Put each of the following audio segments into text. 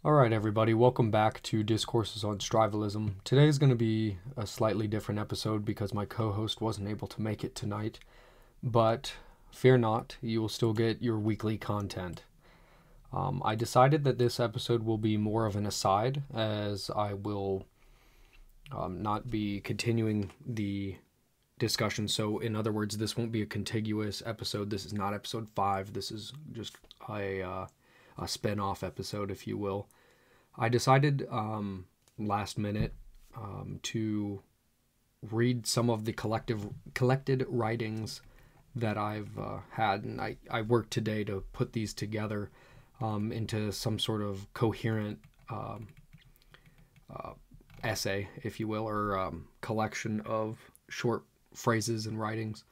Alright everybody, welcome back to Discourses on Strivalism. Today is going to be a slightly different episode because my co-host wasn't able to make it tonight, but fear not, you will still get your weekly content. I decided that this episode will be more of an aside, as I will not be continuing the discussion. So in other words, this won't be a contiguous episode. This is not episode 5. This is just a spin-off episode, if you will. I decided last minute to read some of the collected writings that I've had, and I worked today to put these together into some sort of coherent essay, if you will, or collection of short phrases and writings.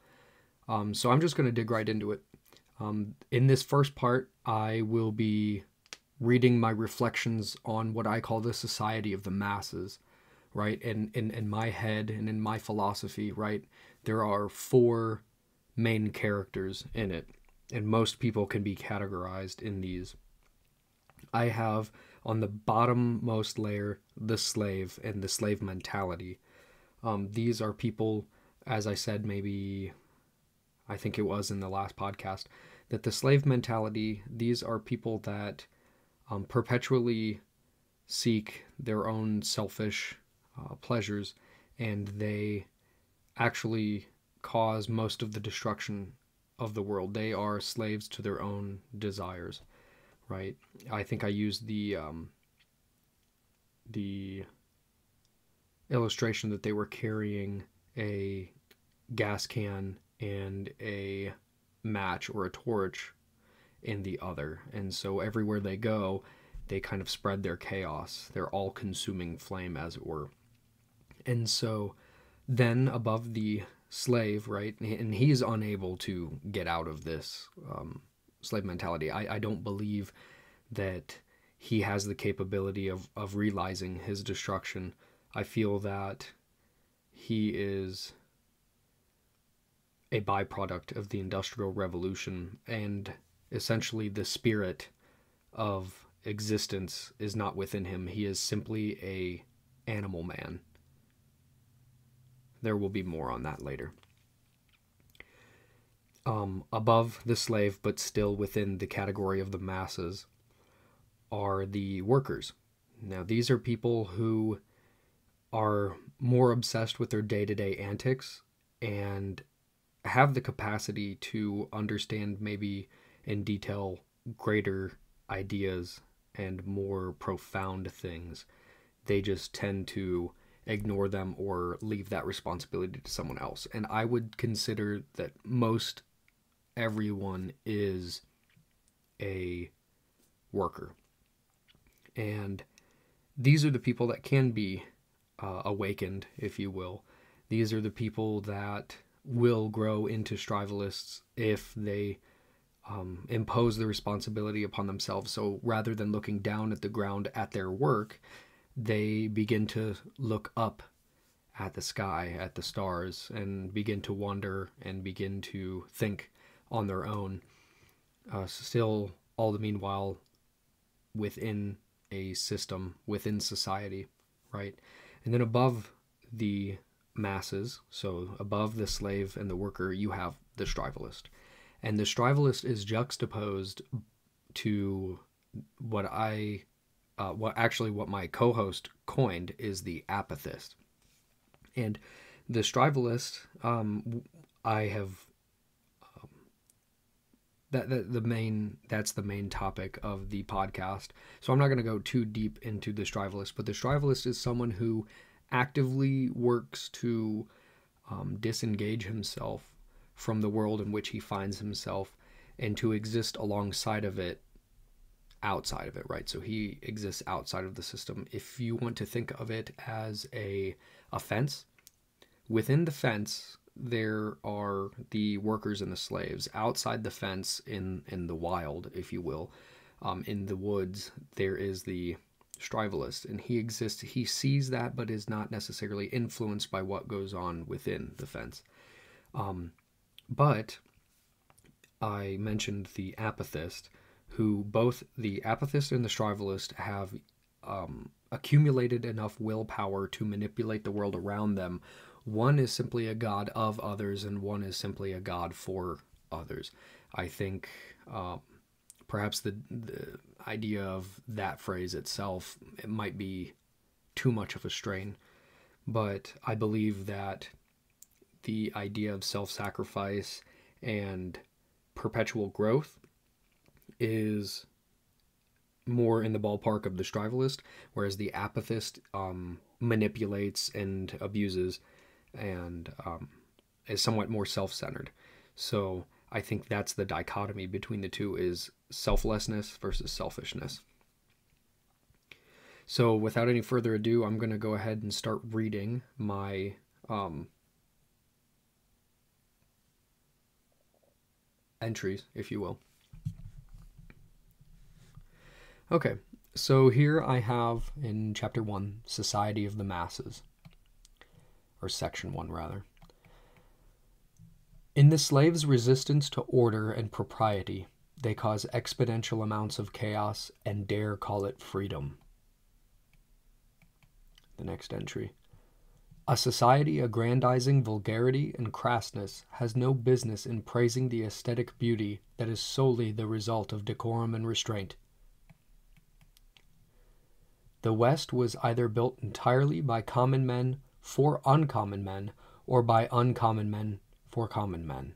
So I'm just going to dig right into it. In this first part, I will be reading my reflections on what I call the society of the masses, right? And in my head and in my philosophy, right, there are 4 main characters in it, and most people can be categorized in these. I have on the bottommost layer the slave and the slave mentality. These are people, as I said, maybe I think it was in the last podcast, that the slave mentality, these are people that perpetually seek their own selfish pleasures, and they actually cause most of the destruction of the world. They are slaves to their own desires, right? I think I used the illustration that they were carrying a gas can and a match or a torch in the other, and so everywhere they go, they kind of spread their chaos, their all-consuming flame, as it were. And so then above the slave, right, and he's unable to get out of this slave mentality. I don't believe that he has the capability of realizing his destruction. I feel that he is a byproduct of the Industrial Revolution, and essentially the spirit of existence is not within him. He is simply a animal man. There will be more on that later. Above the slave, but still within the category of the masses, are the workers. Now, these are people who are more obsessed with their day-to-day antics and have the capacity to understand maybe in detail greater ideas and more profound things. They just tend to ignore them or leave that responsibility to someone else. And I would consider that most everyone is a worker. And these are the people that can be awakened, if you will. These are the people that will grow into strivalists if they impose the responsibility upon themselves. So rather than looking down at the ground at their work, they begin to look up at the sky, at the stars, and begin to wonder and begin to think on their own. Still, all the meanwhile, within a system, within society, right? And then above the masses, so above the slave and the worker, you have the strivalist. And the strivalist is juxtaposed to what my co-host coined is the apathist. And the strivalist, that's the main topic of the podcast. So I'm not going to go too deep into the strivalist, but the strivalist is someone who actively works to disengage himself from the world in which he finds himself and to exist alongside of it, outside of it, right? So he exists outside of the system. If you want to think of it as a fence, within the fence there are the workers and the slaves. Outside the fence, in the wild, if you will, in the woods, there is the strivalist, and he exists. He sees that, but is not necessarily influenced by what goes on within the fence. But I mentioned the apathist, who both the apathist and the strivalist have accumulated enough willpower to manipulate the world around them. One is simply a god of others, and one is simply a god for others. I think perhaps the idea of that phrase itself, it might be too much of a strain, but I believe that the idea of self-sacrifice and perpetual growth is more in the ballpark of the strivalist, whereas the apathist manipulates and abuses and is somewhat more self-centered. So I think that's the dichotomy between the two, is selflessness versus selfishness. So without any further ado, I'm going to go ahead and start reading my entries, if you will. Okay, so here I have in Chapter 1, Society of the Masses, or Section 1 rather. In the slave's resistance to order and propriety, they cause exponential amounts of chaos and dare call it freedom. The next entry. A society aggrandizing vulgarity and crassness has no business in praising the aesthetic beauty that is solely the result of decorum and restraint. The West was either built entirely by common men for uncommon men, or by uncommon men for common men.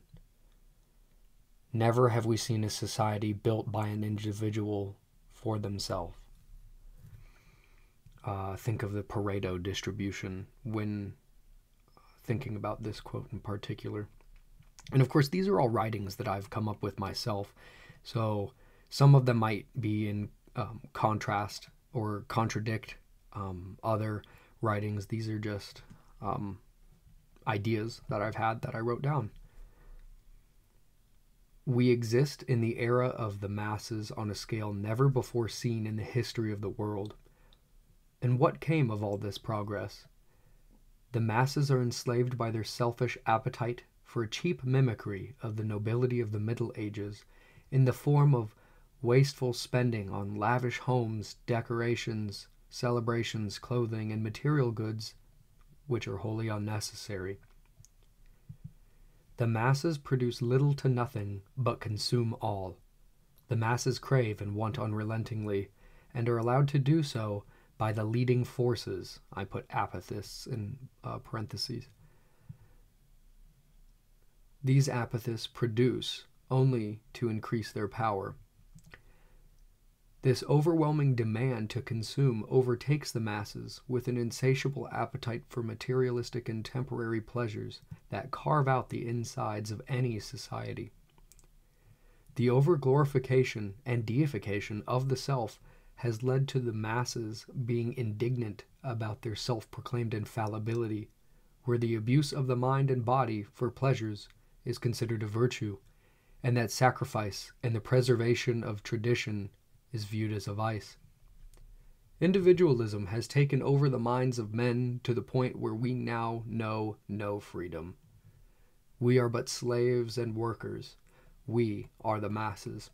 Never have we seen a society built by an individual for themselves. Think of the Pareto distribution when thinking about this quote in particular. And of course, these are all writings that I've come up with myself, so some of them might be in contrast or contradict other writings. These are just ideas that I've had that I wrote down. We exist in the era of the masses on a scale never before seen in the history of the world. And what came of all this progress? The masses are enslaved by their selfish appetite for a cheap mimicry of the nobility of the Middle Ages in the form of wasteful spending on lavish homes, decorations, celebrations, clothing, and material goods which are wholly unnecessary. The masses produce little to nothing, but consume all. The masses crave and want unrelentingly, and are allowed to do so by the leading forces. I put apathists in parentheses. These apathists produce only to increase their power. This overwhelming demand to consume overtakes the masses with an insatiable appetite for materialistic and temporary pleasures that carve out the insides of any society. The overglorification and deification of the self has led to the masses being indignant about their self-proclaimed infallibility, where the abuse of the mind and body for pleasures is considered a virtue, and that sacrifice and the preservation of tradition is viewed as a vice. Individualism has taken over the minds of men to the point where we now know no freedom. We are but slaves and workers. We are the masses.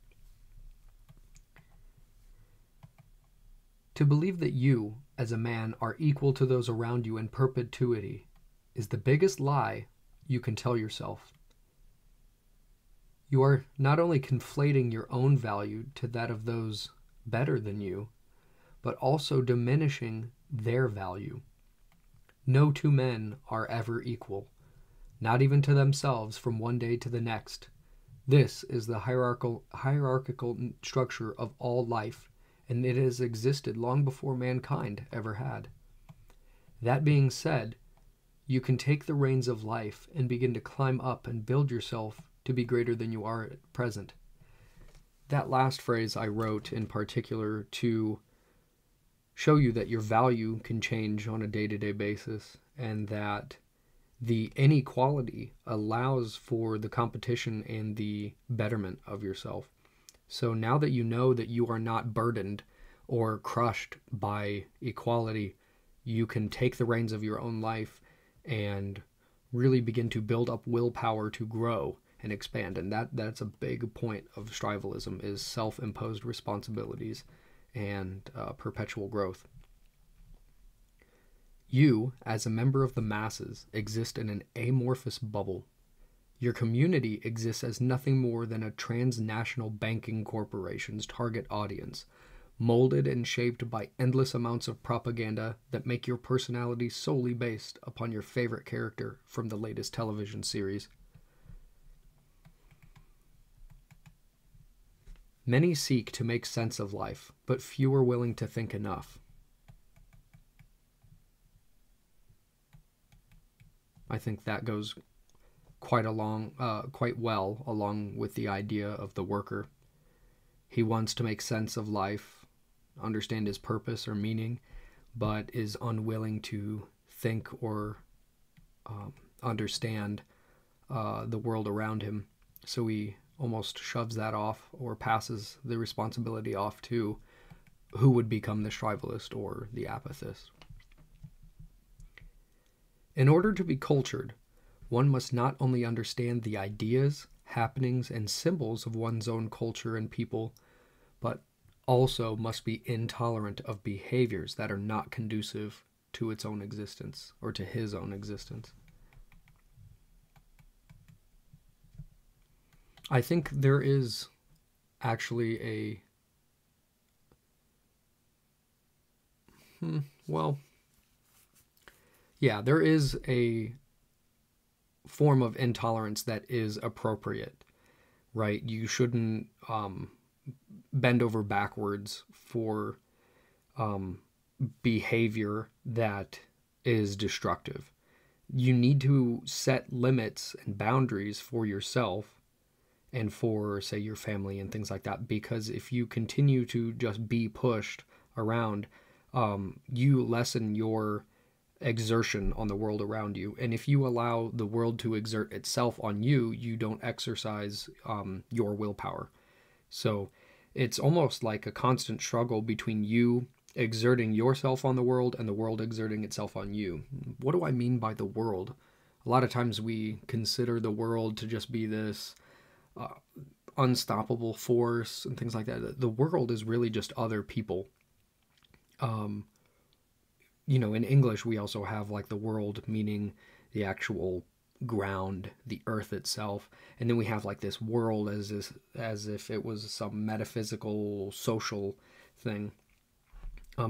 To believe that you, as a man, are equal to those around you in perpetuity is the biggest lie you can tell yourself. You are not only conflating your own value to that of those better than you, but also diminishing their value. No two men are ever equal, not even to themselves from one day to the next. This is the hierarchical structure of all life, and it has existed long before mankind ever had. That being said, you can take the reins of life and begin to climb up and build yourself to be greater than you are at present. That last phrase I wrote in particular to show you that your value can change on a day-to-day basis, and that the inequality allows for the competition and the betterment of yourself. So now that you know that you are not burdened or crushed by equality, you can take the reins of your own life and really begin to build up willpower to grow and expand. And that's a big point of strivalism, is self-imposed responsibilities and perpetual growth. You, as a member of the masses, exist in an amorphous bubble. Your community exists as nothing more than a transnational banking corporation's target audience, molded and shaped by endless amounts of propaganda that make your personality solely based upon your favorite character from the latest television series. Many seek to make sense of life, but few are willing to think enough. I think that goes quite well along with the idea of the worker. He wants to make sense of life, understand his purpose or meaning, but is unwilling to think or understand the world around him. So he almost shoves that off, or passes the responsibility off to who would become the strivalist or the apathist. In order to be cultured, one must not only understand the ideas, happenings, and symbols of one's own culture and people, but also must be intolerant of behaviors that are not conducive to its own existence, or to his own existence. I think there is actually there is a form of intolerance that is appropriate, right? You shouldn't bend over backwards for behavior that is destructive. You need to set limits and boundaries for yourself and for, say, your family and things like that, because if you continue to just be pushed around, you lessen your exertion on the world around you. And if you allow the world to exert itself on you, you don't exercise your willpower. So it's almost like a constant struggle between you exerting yourself on the world and the world exerting itself on you. What do I mean by the world? A lot of times we consider the world to just be this unstoppable force and things like that. The world is really just other people. In English, we also have like the world meaning the actual ground, the earth itself. And then we have like this world as if it was some metaphysical, social thing.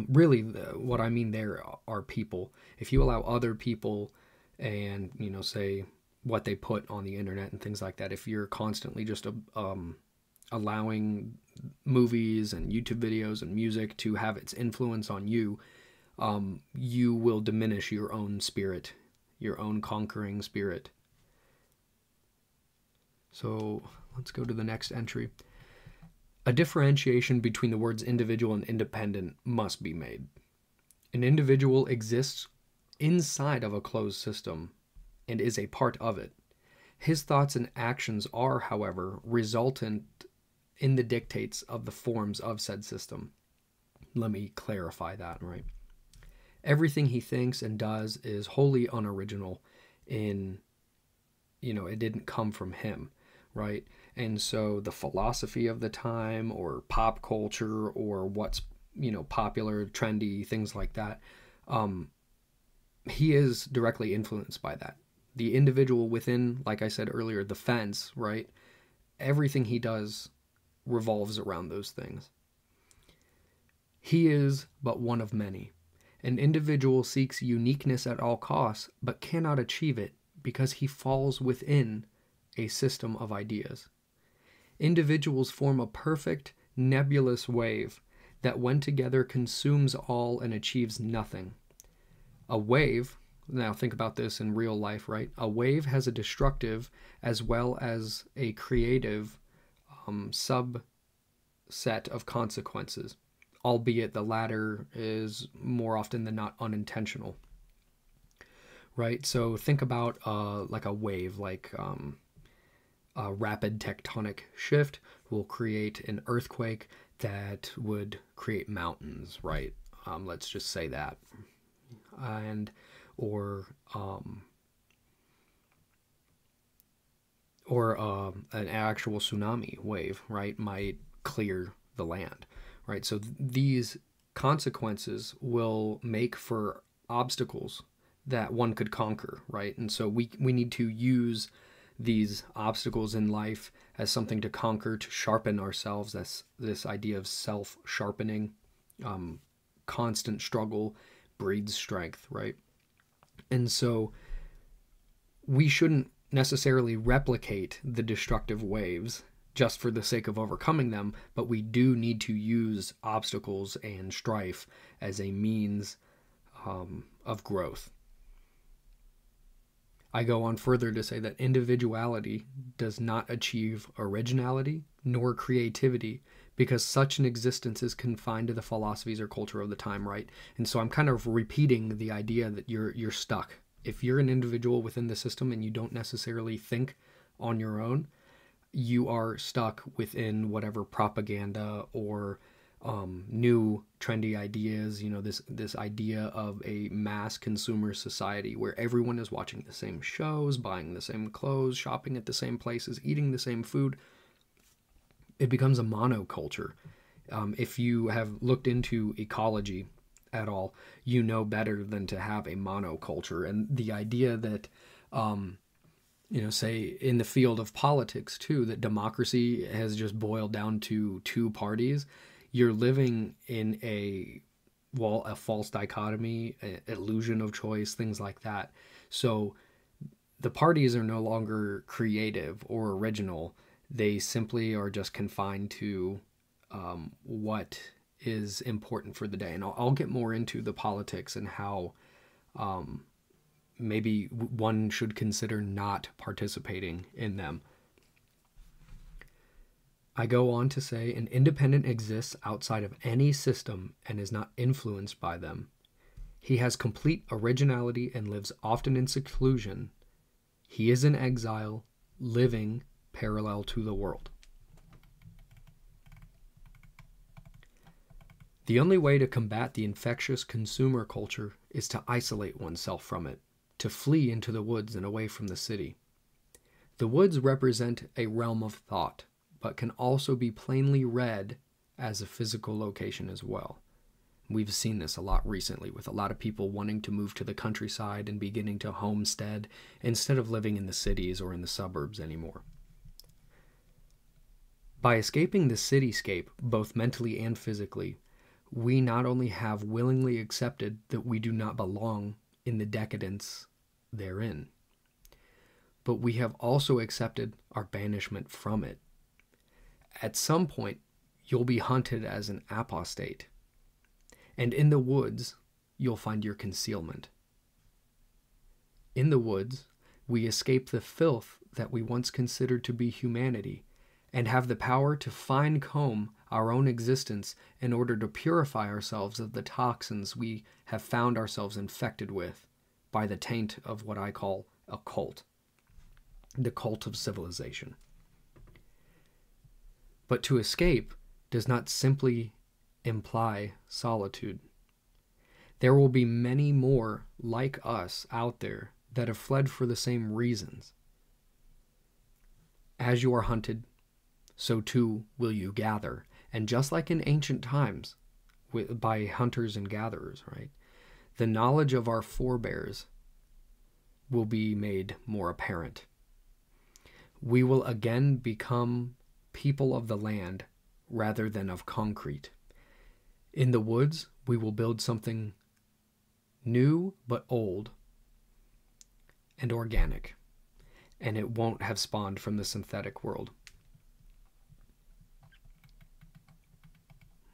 Really, what I mean there are people. If you allow other people and, say what they put on the internet and things like that, if you're constantly just allowing movies and YouTube videos and music to have its influence on you, you will diminish your own spirit, your own conquering spirit. So let's go to the next entry. A differentiation between the words individual and independent must be made. An individual exists inside of a closed system and is a part of it. His thoughts and actions are, however, resultant in the dictates of the forms of said system. Let me clarify that, right? Everything he thinks and does is wholly unoriginal it didn't come from him, right? And so the philosophy of the time, or pop culture, or what's, popular, trendy, things like that, he is directly influenced by that. The individual within, like I said earlier, the fence, right? Everything he does revolves around those things. He is but one of many. An individual seeks uniqueness at all costs, but cannot achieve it because he falls within a system of ideas. Individuals form a perfect, nebulous wave that when together consumes all and achieves nothing. A wave, now think about this in real life, right? A wave has a destructive as well as a creative subset of consequences, albeit the latter is more often than not unintentional, right? So think about like a wave, like a rapid tectonic shift will create an earthquake that would create mountains, right? Let's just say that. Or or an actual tsunami wave, right, might clear the land, right? So these consequences will make for obstacles that one could conquer, right? And so we need to use these obstacles in life as something to conquer, to sharpen ourselves. That's this idea of self-sharpening. Constant struggle breeds strength, right? And so we shouldn't necessarily replicate the destructive waves just for the sake of overcoming them, but we do need to use obstacles and strife as a means of growth. I go on further to say that individuality does not achieve originality nor creativity, because such an existence is confined to the philosophies or culture of the time, right? And so I'm kind of repeating the idea that you're stuck. If you're an individual within the system and you don't necessarily think on your own, you are stuck within whatever propaganda or new trendy ideas, this idea of a mass consumer society where everyone is watching the same shows, buying the same clothes, shopping at the same places, eating the same food. It becomes a monoculture. If you have looked into ecology at all, you know better than to have a monoculture. And the idea that, say in the field of politics too, that democracy has just boiled down to two parties. You're living in a false dichotomy, illusion of choice, things like that. So the parties are no longer creative or original. They simply are just confined to what is important for the day. And I'll get more into the politics and how maybe one should consider not participating in them. I go on to say an independent exists outside of any system and is not influenced by them. He has complete originality and lives often in seclusion. He is in exile, living parallel to the world. The only way to combat the infectious consumer culture is to isolate oneself from it, to flee into the woods and away from the city. The woods represent a realm of thought, but can also be plainly read as a physical location as well. We've seen this a lot recently with a lot of people wanting to move to the countryside and beginning to homestead instead of living in the cities or in the suburbs anymore. By escaping the cityscape, both mentally and physically, we not only have willingly accepted that we do not belong in the decadence therein, but we have also accepted our banishment from it. At some point, you'll be hunted as an apostate, and in the woods, you'll find your concealment. In the woods, we escape the filth that we once considered to be humanity, and have the power to fine-comb our own existence in order to purify ourselves of the toxins we have found ourselves infected with by the taint of what I call a cult, the cult of civilization. But to escape does not simply imply solitude. There will be many more like us out there that have fled for the same reasons. As you are hunted, so too will you gather. And just like in ancient times, by hunters and gatherers, right? The knowledge of our forebears will be made more apparent. We will again become people of the land rather than of concrete. In the woods, we will build something new but old and organic, and it won't have spawned from the synthetic world.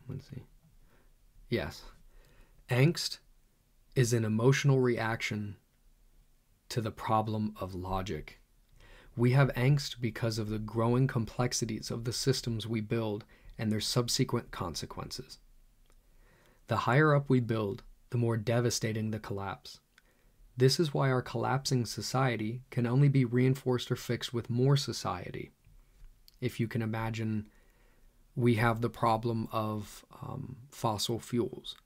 Let's see. Yes. Angst is an emotional reaction to the problem of logic. We have angst because of the growing complexities of the systems we build and their subsequent consequences. The higher up we build, the more devastating the collapse. This is why our collapsing society can only be reinforced or fixed with more society. If you can imagine, we have the problem of fossil fuels,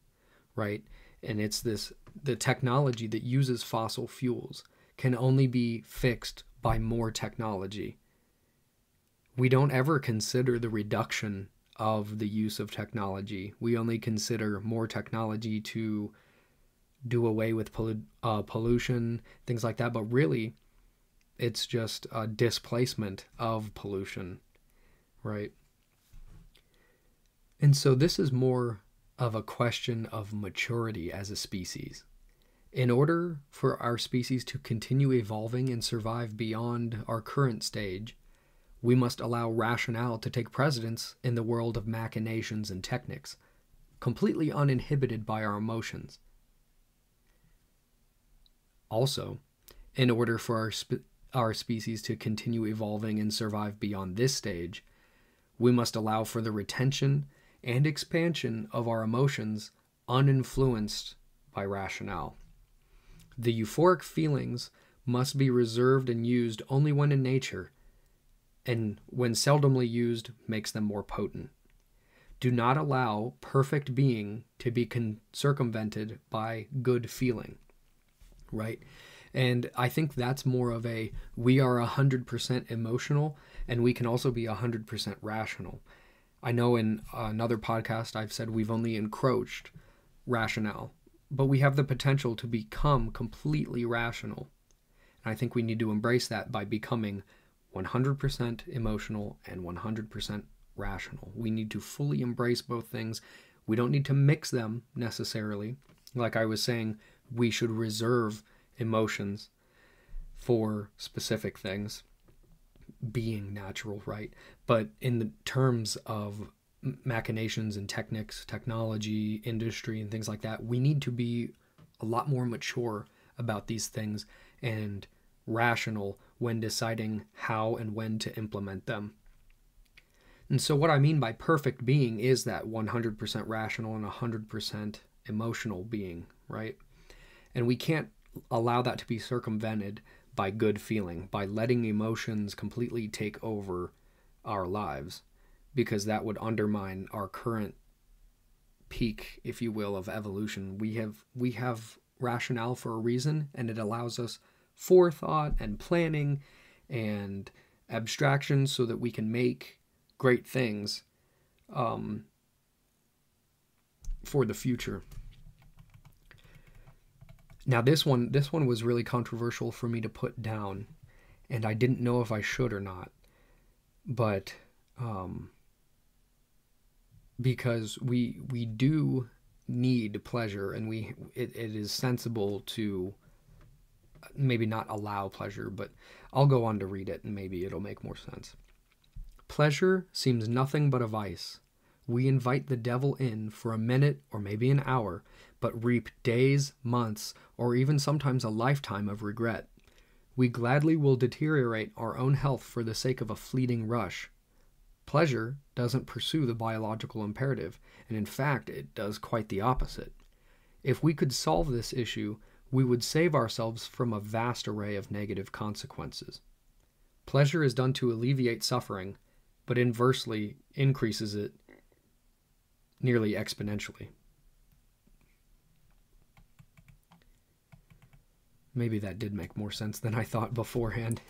right? And it's the technology that uses fossil fuels can only be fixed by more technology. we don't ever consider the reduction of the use of technology. We only consider more technology to do away with pollution, things like that. But really, it's just a displacement of pollution, right? And so this is more of a question of maturity as a species. In order for our species to continue evolving and survive beyond our current stage, we must allow rationale to take precedence in the world of machinations and techniques, completely uninhibited by our emotions. Also, in order for our species to continue evolving and survive beyond this stage, we must allow for the retention and expansion of our emotions uninfluenced by rationale. The euphoric feelings must be reserved and used only when in nature, and when seldomly used, makes them more potent. Do not allow perfect being to be circumvented by good feeling, right? And I think that's more of a, we are 100% emotional, and we can also be 100% rational. I know in another podcast I've said we've only encroached rationale, but we have the potential to become completely rational. And I think we need to embrace that by becoming 100% emotional and 100% rational. We need to fully embrace both things. We don't need to mix them necessarily. Like I was saying, we should reserve emotions for specific things, being natural, right? But in the terms of machinations and techniques, technology, industry, and things like that, we need to be a lot more mature about these things and rational when deciding how and when to implement them. And so what I mean by perfect being is that 100% rational and 100% emotional being, right? And we can't allow that to be circumvented by good feeling, by letting emotions completely take over our lives, because that would undermine our current peak, if you will, of evolution. We have rationale for a reason, and it allows us forethought and planning and abstraction so that we can make great things for the future. Now this one was really controversial for me to put down, and I didn't know if I should or not, but because we do need pleasure, and it is sensible to maybe not allow pleasure, but I'll go on to read it and maybe it'll make more sense. Pleasure seems nothing but a vice. We invite the devil in for a minute or maybe an hour, but reap days, months, or even sometimes a lifetime of regret. We gladly will deteriorate our own health for the sake of a fleeting rush. Pleasure doesn't pursue the biological imperative, and in fact, it does quite the opposite. If we could solve this issue, we would save ourselves from a vast array of negative consequences. Pleasure is done to alleviate suffering, but inversely increases it nearly exponentially. Maybe that did make more sense than I thought beforehand.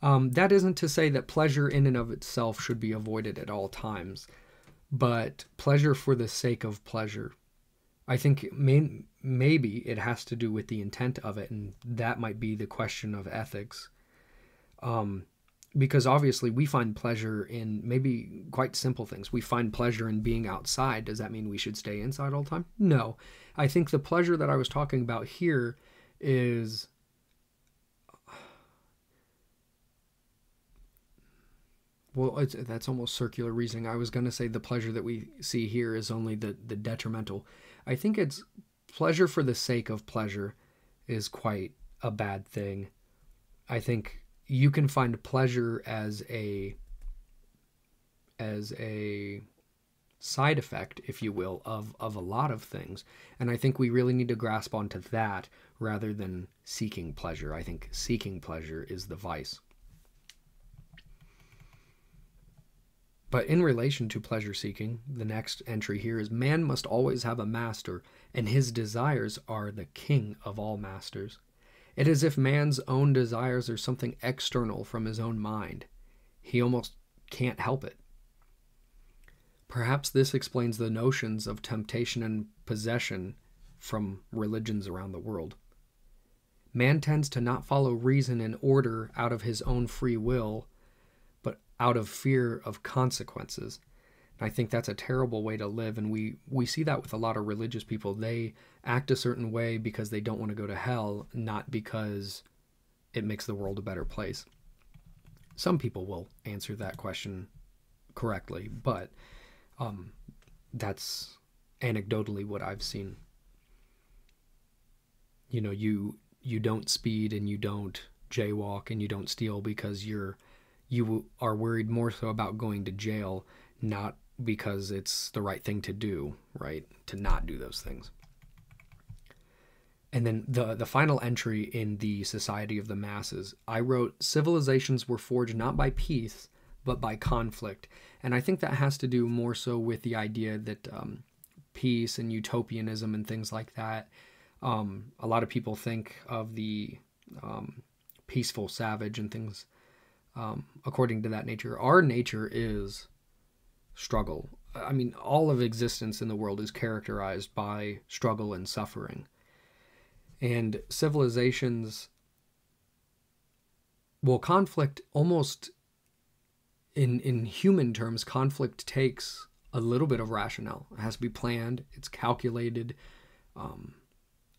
That isn't to say that pleasure in and of itself should be avoided at all times, but pleasure for the sake of pleasure. I think maybe it has to do with the intent of it, and that might be the question of ethics. Because obviously we find pleasure in maybe quite simple things. We find pleasure in being outside. Does that mean we should stay inside all the time? No. I think the pleasure that I was talking about here is that's almost circular reasoning. I was going to say the pleasure that we see here is only the detrimental. I think it's pleasure for the sake of pleasure is quite a bad thing. I think you can find pleasure as a side effect, if you will, of a lot of things. And I think we really need to grasp onto that rather than seeking pleasure. I think seeking pleasure is the vice. But in relation to pleasure seeking, the next entry here is man must always have a master, and his desires are the king of all masters. It is as if man's own desires are something external from his own mind. he almost can't help it. Perhaps this explains the notions of temptation and possession from religions around the world. Man tends to not follow reason and order out of his own free will, but out of fear of consequences. And I think that's a terrible way to live, and we see that with a lot of religious people. They act a certain way because they don't want to go to hell, not because it makes the world a better place. Some people will answer that question correctly, but that's anecdotally what I've seen. You know, you don't speed and you don't jaywalk and you don't steal because you are worried more so about going to jail, not because it's the right thing to do, right? To not do those things. And then the final entry in the Society of the Masses, I wrote, civilizations were forged not by peace, but by conflict. And I think that has to do more so with the idea that peace and utopianism and things like that. A lot of people think of the peaceful savage and things according to that nature. Our nature is struggle. I mean, all of existence in the world is characterized by struggle and suffering. And civilizations, well, conflict almost, in human terms, conflict takes a little bit of rationale. It has to be planned. It's calculated,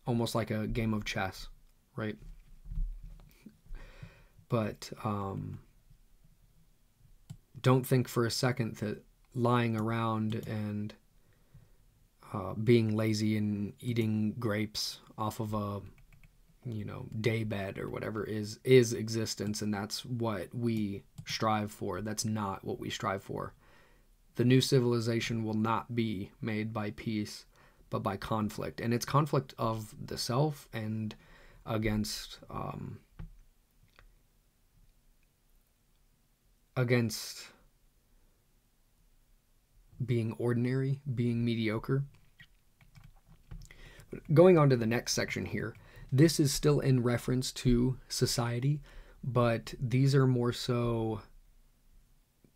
almost like a game of chess, right? But don't think for a second that lying around and being lazy and eating grapes off of a day bed or whatever is existence, and that's what we strive for. That's not what we strive for. The new civilization will not be made by peace, but by conflict, and it's conflict of the self and against being ordinary, being mediocre. Going on to the next section here, this is still in reference to society, but these are more so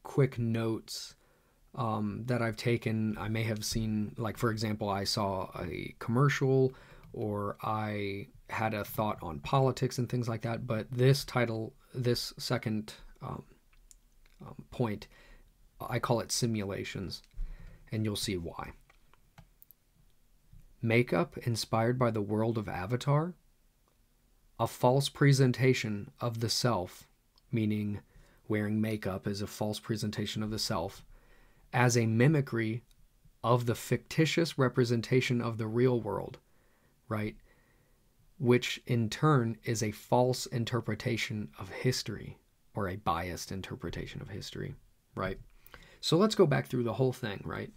quick notes that I've taken. I may have seen, like, for example, I saw a commercial or I had a thought on politics and things like that, but this second point, I call it simulations, and you'll see why. Makeup inspired by the world of Avatar, a false presentation of the self, meaning wearing makeup is a false presentation of the self, as a mimicry of the fictitious representation of the real world, right? Which in turn is a false interpretation of history, or a biased interpretation of history, right? So let's go back through the whole thing, right?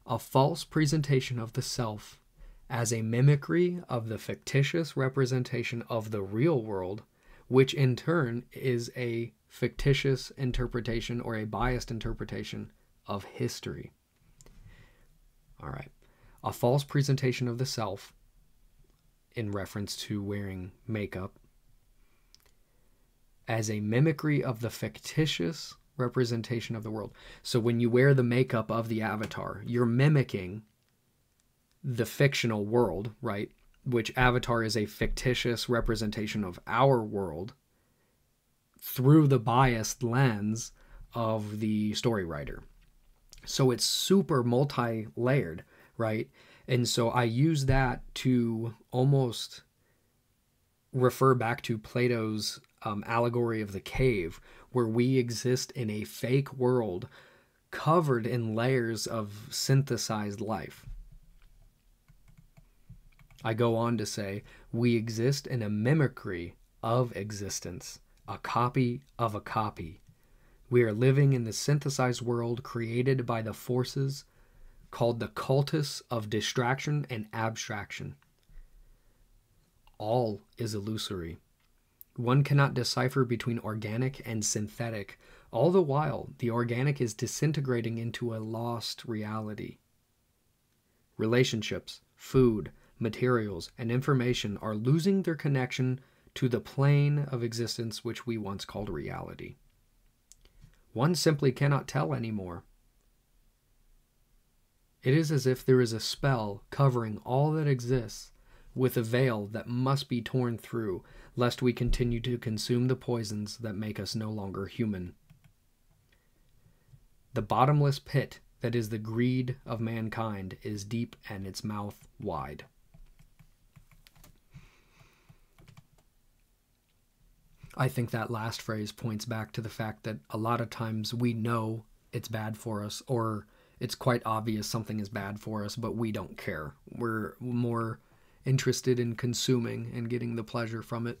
A false presentation of the self as a mimicry of the fictitious representation of the real world, which in turn is a fictitious interpretation or a biased interpretation of history. All right. A false presentation of the self in reference to wearing makeup as a mimicry of the fictitious representation of the world. So when you wear the makeup of the Avatar, you're mimicking the fictional world, right? Which Avatar is a fictitious representation of our world through the biased lens of the story writer. So it's super multi-layered, right? And so I use that to almost refer back to Plato's allegory of the cave, where we exist in a fake world covered in layers of synthesized life. I go on to say, we exist in a mimicry of existence, a copy of a copy. We are living in the synthesized world created by the forces called the cultus of distraction and abstraction. All is illusory. One cannot decipher between organic and synthetic. All the while, the organic is disintegrating into a lost reality. Relationships, food, materials, and information are losing their connection to the plane of existence which we once called reality. One simply cannot tell anymore. It is as if there is a spell covering all that exists with a veil that must be torn through, lest we continue to consume the poisons that make us no longer human. The bottomless pit that is the greed of mankind is deep and its mouth wide. I think that last phrase points back to the fact that a lot of times we know it's bad for us, or it's quite obvious something is bad for us, but we don't care. We're more interested in consuming and getting the pleasure from it.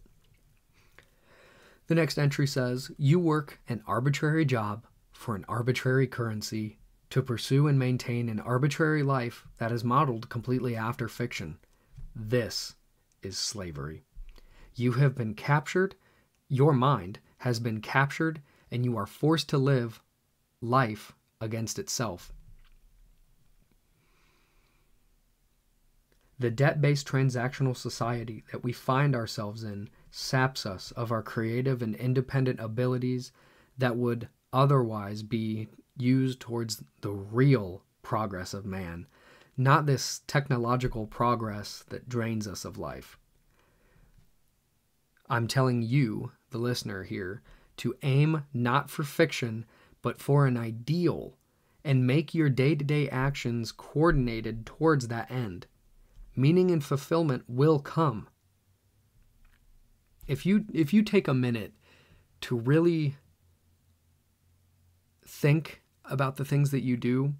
The next entry says, you work an arbitrary job for an arbitrary currency to pursue and maintain an arbitrary life that is modeled completely after fiction. This is slavery. You have been captured, your mind has been captured, and you are forced to live life against itself. The debt-based transactional society that we find ourselves in saps us of our creative and independent abilities that would otherwise be used towards the real progress of man, not this technological progress that drains us of life. I'm telling you, the listener here, to aim not for fiction, but for an ideal, and make your day-to-day actions coordinated towards that end. Meaning and fulfillment will come. If you take a minute to really think about the things that you do,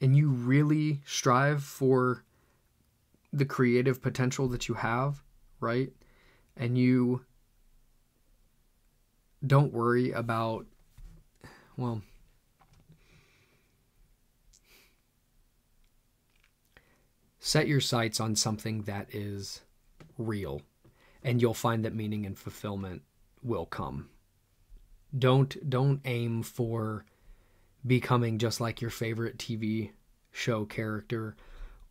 and you really strive for the creative potential that you have, right? And you don't worry about, well, set your sights on something that is real, and you'll find that meaning and fulfillment will come. Don't aim for becoming just like your favorite TV show character,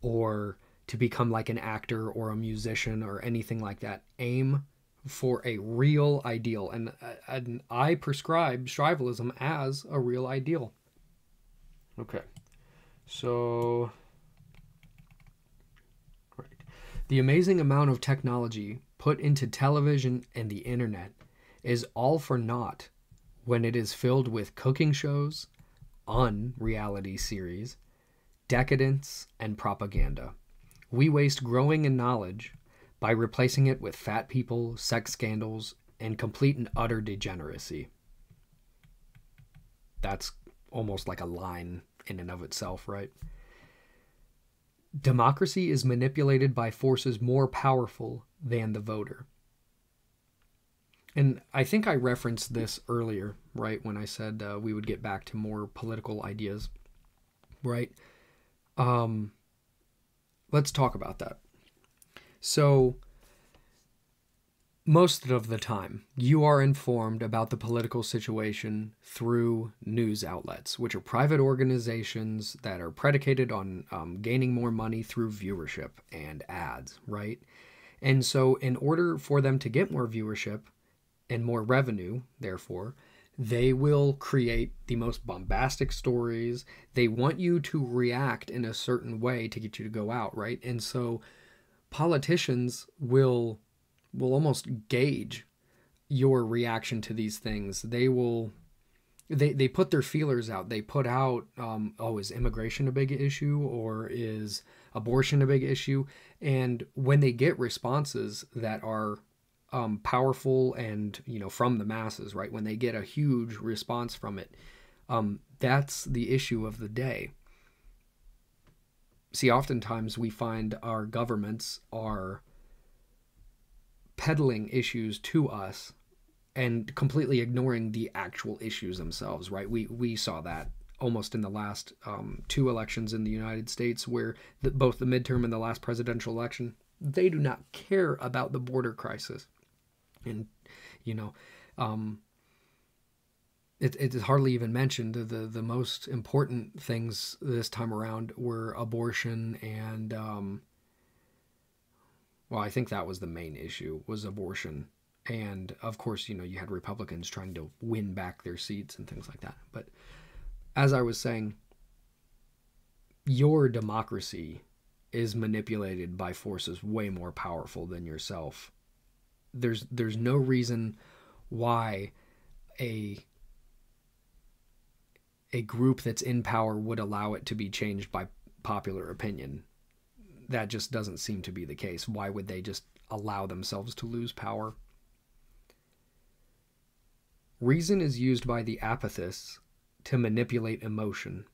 or to become like an actor or a musician or anything like that. Aim for a real ideal, and I prescribe strivalism as a real ideal. Okay, so the amazing amount of technology put into television and the internet is all for naught when it is filled with cooking shows, unreality series, decadence, and propaganda. We waste growing in knowledge by replacing it with fat people, sex scandals, and complete and utter degeneracy. That's almost like a line in and of itself, right? Democracy is manipulated by forces more powerful than the voter. And I think I referenced this earlier, right, when I said we would get back to more political ideas, right? Let's talk about that. So, most of the time, you are informed about the political situation through news outlets, which are private organizations that are predicated on gaining more money through viewership and ads, right? And so in order for them to get more viewership and more revenue, therefore, they will create the most bombastic stories. They want you to react in a certain way to get you to go out, right? And so politicians will almost gauge your reaction to these things. They put their feelers out. They put out, is immigration a big issue, or is abortion a big issue? And when they get responses that are powerful and, from the masses, right? When they get a huge response from it, that's the issue of the day. See, oftentimes we find our governments are peddling issues to us and completely ignoring the actual issues themselves, right? We saw that almost in the last 2 elections in the United States, where both the midterm and the last presidential election, they do not care about the border crisis. And, it is hardly even mentioned. The most important things this time around were abortion and, I think that was the main issue, was abortion. And of course, you had Republicans trying to win back their seats and things like that. But as I was saying, your democracy is manipulated by forces way more powerful than yourself. There's no reason why a group that's in power would allow it to be changed by popular opinion. That just doesn't seem to be the case. Why would they just allow themselves to lose power? Reason is used by the apathists to manipulate emotion.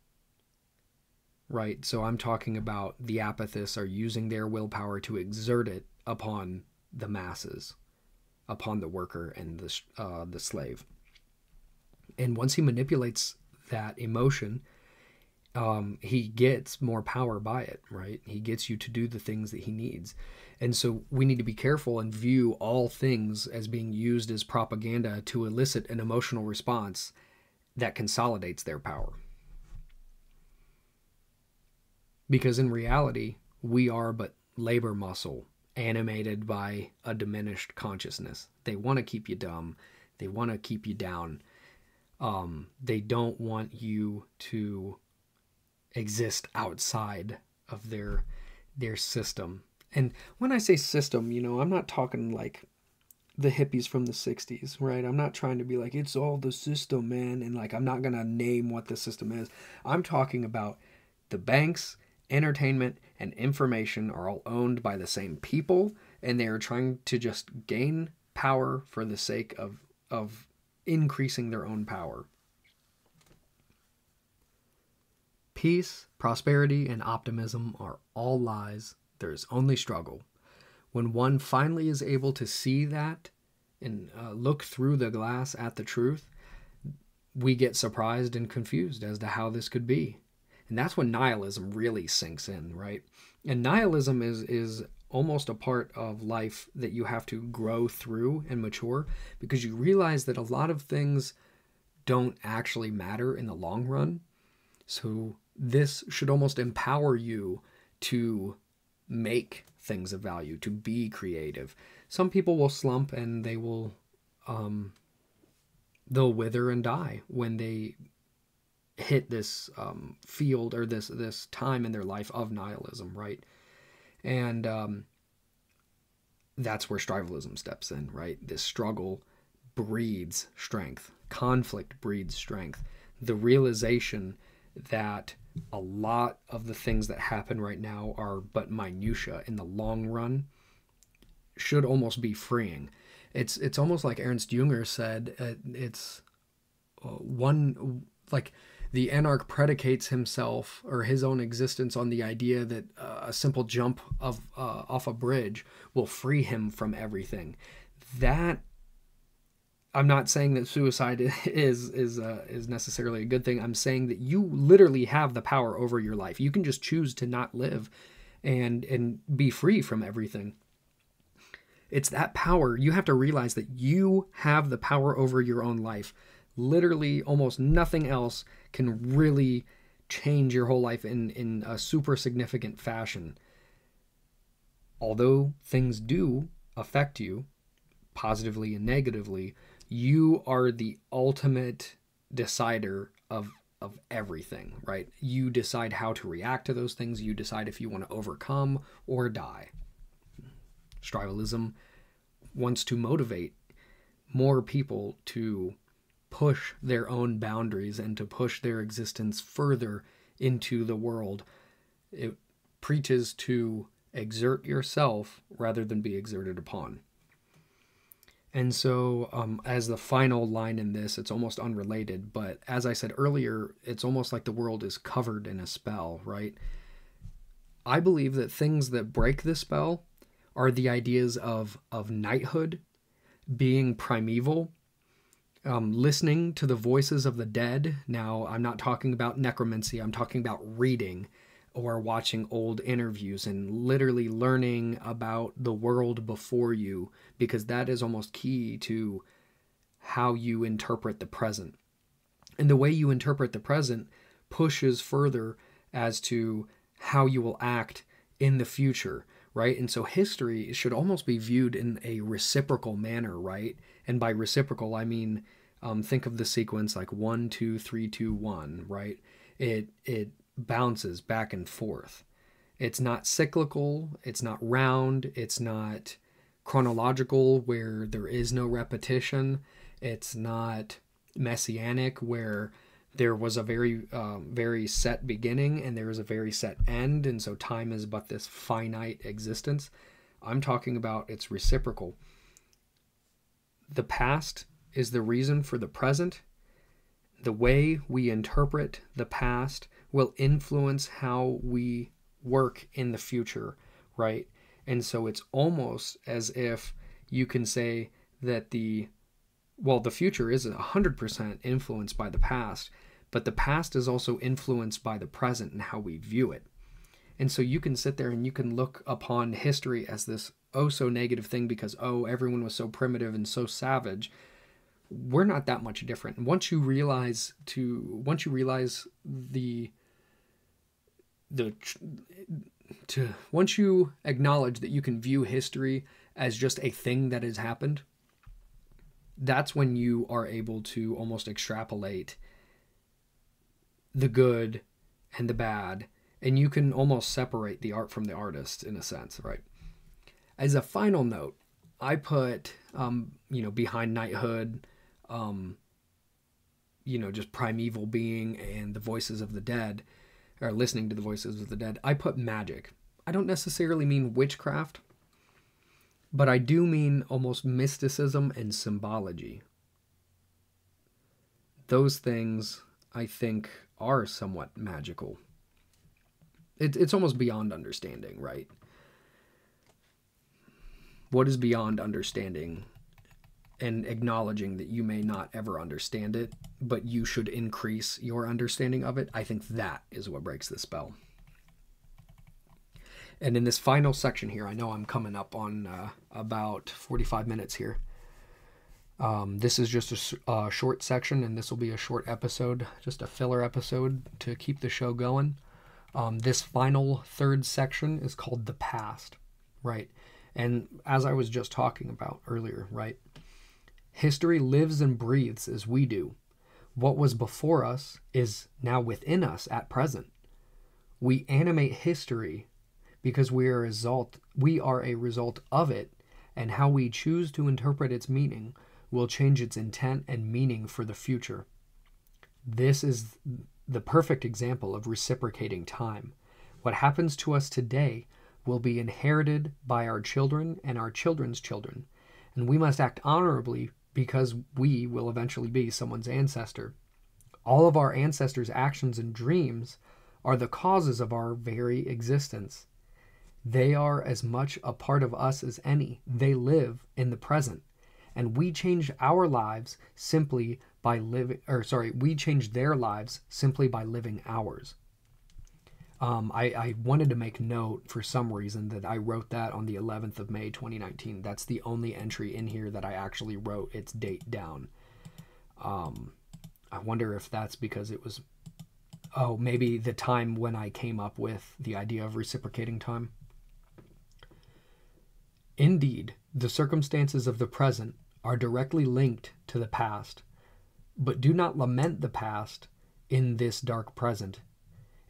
Right? So I'm talking about the apathists are using their willpower to exert it upon the masses, upon the worker and the slave. And once he manipulates that emotion, he gets more power by it, right? He gets you to do the things that he needs. And so we need to be careful and view all things as being used as propaganda to elicit an emotional response that consolidates their power. Because in reality, we are but labor muscle animated by a diminished consciousness. They want to keep you dumb. They want to keep you down. They don't want you to exist outside of their system. And when I say system, I'm not talking like the hippies from the 60s, right? I'm not trying to be like, it's all the system, man. And like, I'm not going to name what the system is. I'm talking about the banks, entertainment, and information are all owned by the same people. And they are trying to just gain power for the sake of increasing their own power. Peace, prosperity, and optimism are all lies. There is only struggle. When one finally is able to see that and look through the glass at the truth, we get surprised and confused as to how this could be. And that's when nihilism really sinks in, right? And nihilism is almost a part of life that you have to grow through and mature, because you realize that a lot of things don't actually matter in the long run. So this should almost empower you to make things of value, to be creative. Some people will slump and they will they'll wither and die when they hit this field or this time in their life of nihilism, right? And that's where strivalism steps in, right? This struggle breeds strength. Conflict breeds strength. The realization that a lot of the things that happen right now are but minutia in the long run should almost be freeing. It's almost like Ernst Jünger said, it's like the anarch predicates himself or his own existence on the idea that a simple jump off a bridge will free him from everything. That, I'm not saying that suicide is necessarily a good thing. I'm saying that you literally have the power over your life. You can just choose to not live and be free from everything. It's that power. You have to realize that you have the power over your own life. Literally, almost nothing else can really change your whole life in a super significant fashion. Although things do affect you positively and negatively, you are the ultimate decider of everything, right? You decide how to react to those things. You decide if you want to overcome or die. Strivalism wants to motivate more people to push their own boundaries and to push their existence further into the world. It preaches to exert yourself rather than be exerted upon. And so as the final line in this, it's almost unrelated, but as I said earlier, it's almost like the world is covered in a spell, right? I believe that things that break the spell are the ideas of knighthood, being primeval, listening to the voices of the dead. Now, I'm not talking about necromancy. I'm talking about reading or watching old interviews and literally learning about the world before you, because that is almost key to how you interpret the present. And the way you interpret the present pushes further as to how you will act in the future, right? And so history should almost be viewed in a reciprocal manner, right? And by reciprocal, I mean, think of the sequence like 1, 2, 3, 2, 1, right? It bounces back and forth. It's not cyclical, it's not round, it's not chronological where there is no repetition, it's not messianic where there was a very set beginning and there is a very set end, and so time is but this finite existence. I'm talking about it's reciprocal. The past is the reason for the present. The way we interpret the past will influence how we work in the future, right? And so it's almost as if you can say that the future is 100% influenced by the past, but the past is also influenced by the present and how we view it. And so you can sit there and you can look upon history as this oh so negative thing because, everyone was so primitive and so savage. We're not that much different. And once you realize once you acknowledge that you can view history as just a thing that has happened, that's when you are able to almost extrapolate the good and the bad, and you can almost separate the art from the artist in a sense, right? As a final note, I put, behind knighthood, just primeval being and the voices of the dead, or listening to the voices of the dead, I put magic. I don't necessarily mean witchcraft, but I do mean almost mysticism and symbology. Those things, I think, are somewhat magical. It's almost beyond understanding, right? What is beyond understanding and acknowledging that you may not ever understand it, but you should increase your understanding of it, I think that is what breaks the spell. And in this final section here, I know I'm coming up on about 45 minutes here. This is just a short section, and this will be a short episode, just a filler episode to keep the show going. This final third section is called The Past, right? And as I was just talking about earlier, right? History lives and breathes as we do. What was before us is now within us at present. We animate history because we are a result of it, and how we choose to interpret its meaning will change its intent and meaning for the future. This is the perfect example of reciprocating time. What happens to us today will be inherited by our children and our children's children, and we must act honorably because we will eventually be someone's ancestor. All of our ancestors' actions and dreams are the causes of our very existence. They are as much a part of us as any. They live in the present. And we change our lives simply by we change their lives simply by living ours. I wanted to make note for some reason that I wrote that on the 11th of May, 2019. That's the only entry in here that I actually wrote its date down. I wonder if that's because it was, maybe the time when I came up with the idea of reciprocating time. Indeed, the circumstances of the present are directly linked to the past, but do not lament the past in this dark present.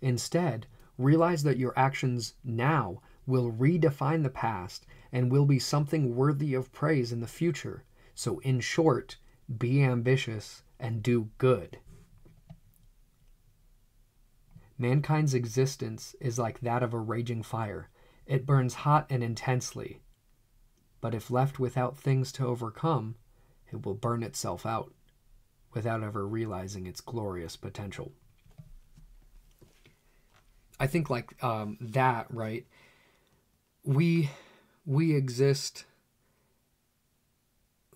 Instead, realize that your actions now will redefine the past and will be something worthy of praise in the future. So in short, be ambitious and do good. Mankind's existence is like that of a raging fire. It burns hot and intensely, but if left without things to overcome, it will burn itself out without ever realizing its glorious potential. I think that, right? We exist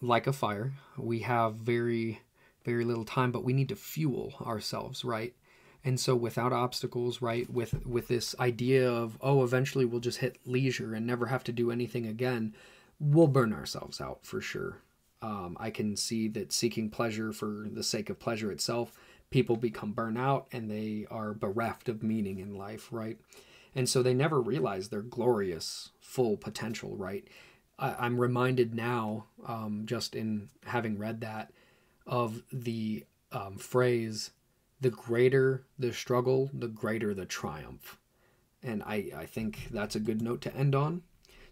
like a fire. We have very, very little time, but we need to fuel ourselves, right? And so without obstacles, right, with this idea of, eventually we'll just hit leisure and never have to do anything again, we'll burn ourselves out for sure. I can see that seeking pleasure for the sake of pleasure itself, people become burnt out and they are bereft of meaning in life, right? And so they never realize their glorious full potential, right? I'm reminded now, just in having read that, of the phrase, the greater the struggle, the greater the triumph. And I think that's a good note to end on.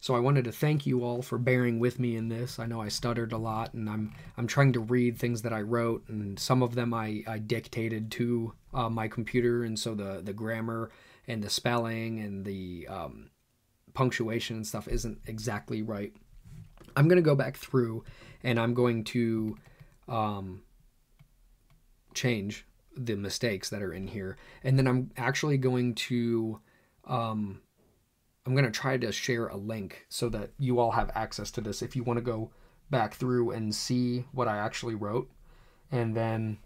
So I wanted to thank you all for bearing with me in this. I know I stuttered a lot, and I'm trying to read things that I wrote, and some of them I dictated to my computer, and so the grammar and the spelling and the punctuation and stuff isn't exactly right. I'm going to go back through, and I'm going to change the mistakes that are in here, and then I'm actually going to I'm going to try to share a link so that you all have access to this if you want to go back through and see what I actually wrote. And then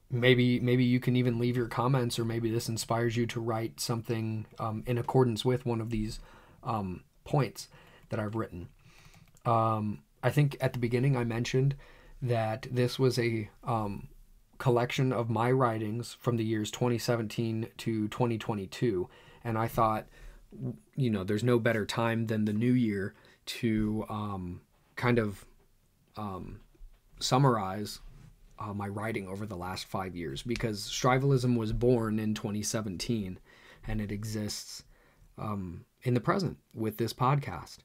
maybe you can even leave your comments, or maybe this inspires you to write something in accordance with one of these points that I've written. I think at the beginning I mentioned that this was a collection of my writings from the years 2017 to 2022. And I thought, there's no better time than the new year to kind of summarize my writing over the last 5 years, because strivalism was born in 2017 and it exists in the present with this podcast.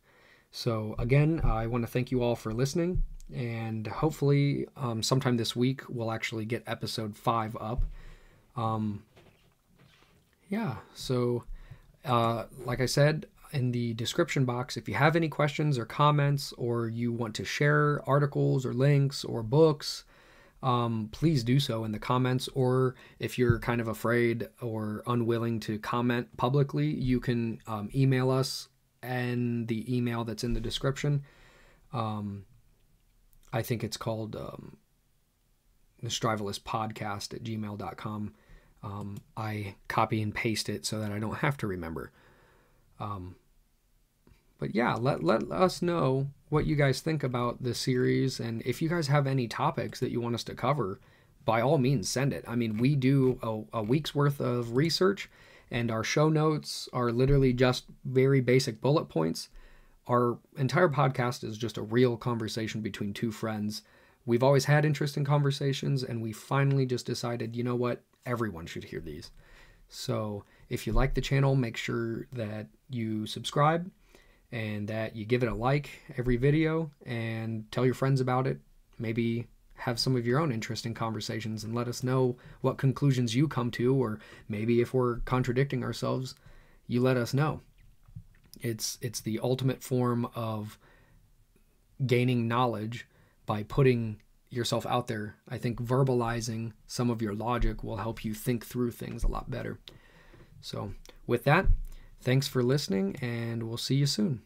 So again, I want to thank you all for listening, and hopefully sometime this week we'll actually get episode 5 up. So like I said in the description box, if you have any questions or comments, or you want to share articles or links or books, please do so in the comments. Or if you're kind of afraid or unwilling to comment publicly, you can email us, and the email that's in the description, I think it's called the strivalismpodcast at gmail.com. I copy and paste it so that I don't have to remember. But yeah, let us know what you guys think about this series, and if you guys have any topics that you want us to cover, by all means send it. I mean, we do a week's worth of research, and our show notes are literally just very basic bullet points. Our entire podcast is just a real conversation between two friends. We've always had interesting conversations, and we finally just decided, you know what, everyone should hear these. So if you like the channel, make sure that you subscribe and that you give it a like every video, and tell your friends about it. Maybe have some of your own interesting conversations and let us know what conclusions you come to, or maybe if we're contradicting ourselves, you let us know. It's the ultimate form of gaining knowledge by putting yourself out there. I think verbalizing some of your logic will help you think through things a lot better. So with that, thanks for listening, and we'll see you soon.